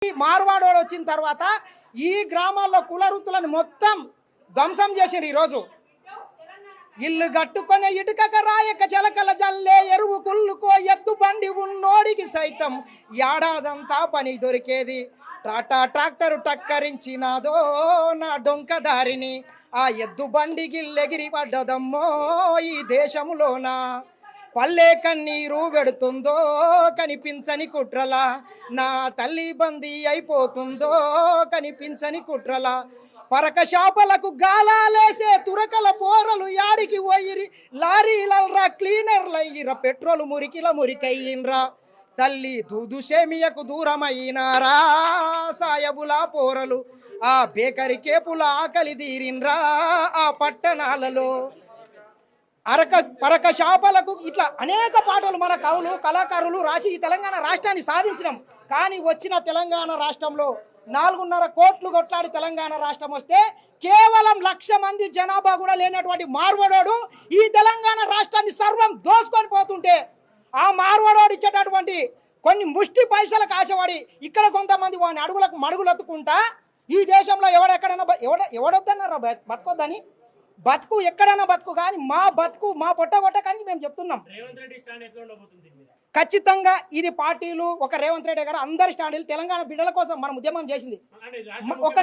మార్వాడోడు వచ్చిన తర్వాత ఈ గ్రామాల్లో కుల వృత్తులను మొత్తం ధ్వంసం చేసిరు. ఈరోజు ఇల్లు కట్టుకొని ఇటుకక రాయక చెలకల జల్లే ఎరువు కుళ్ళుకో ఎద్దు బండి ఉన్నోడికి సైతం ఏడాదంతా పని దొరికేది. ట్రాక్టరు టక్కరించినాదో నా డొంక దారిని, ఆ ఎద్దు బండి గిల్లెగిరి పడ్డదమ్మో ఈ దేశంలోన. పల్లె కన్నీరు పెడుతుందో కనిపించని కుట్రల, నా తల్లి బందీ అయిపోతుందో కనిపించని కుట్రల. పరక శాపలకు గాలాలేసే తురకల పోరలు యాడికి పోయిరి, లారీలల్రా క్లీనర్లయ్యిర, పెట్రోలు మురికిల మురికయ్యిండ్రా. తల్లి దూదుసేమియకు దూరమైనారా సాయబుల పోరలు, ఆ బేకరి కేపుల ఆకలి తీరిండ్రా ఆ పట్టణాలలో. పరక శాపలకు ఇట్లా అనేక పాటలు మన కవులు కళాకారులు రాసి ఈ తెలంగాణ రాష్ట్రాన్ని సాధించినాం. కానీ వచ్చిన తెలంగాణ రాష్ట్రంలో 4.5 కోట్లు కొట్లాడి తెలంగాణ రాష్ట్రం వస్తే కేవలం 1,00,000 మంది జనాభా కూడా లేనటువంటి మార్వాడోడు ఈ తెలంగాణ రాష్ట్రాన్ని సర్వం దోసుకొని పోతుంటే, ఆ మార్వాడోడు ఇచ్చేటటువంటి కొన్ని ముష్టి పైసలకు ఆశపడి ఇక్కడ కొంతమంది వాని అడుగులకు మడుగులెత్తుకుంటా ఈ దేశంలో ఎవడెక్కడైనా ఎవడొద్దన్నారా బతకొద్దని, బతుకు ఎక్కడైనా బతుకు, కానీ మా బతుకు మా పొట్ట కానీ మేము చెప్తున్నాం. ఖచ్చితంగా ఇది పార్టీలు ఒక రేవంత్ రెడ్డి గారు అందరి స్టాండీలు తెలంగాణ బిడ్డల కోసం మనం ఉద్యమం చేసింది. ఒక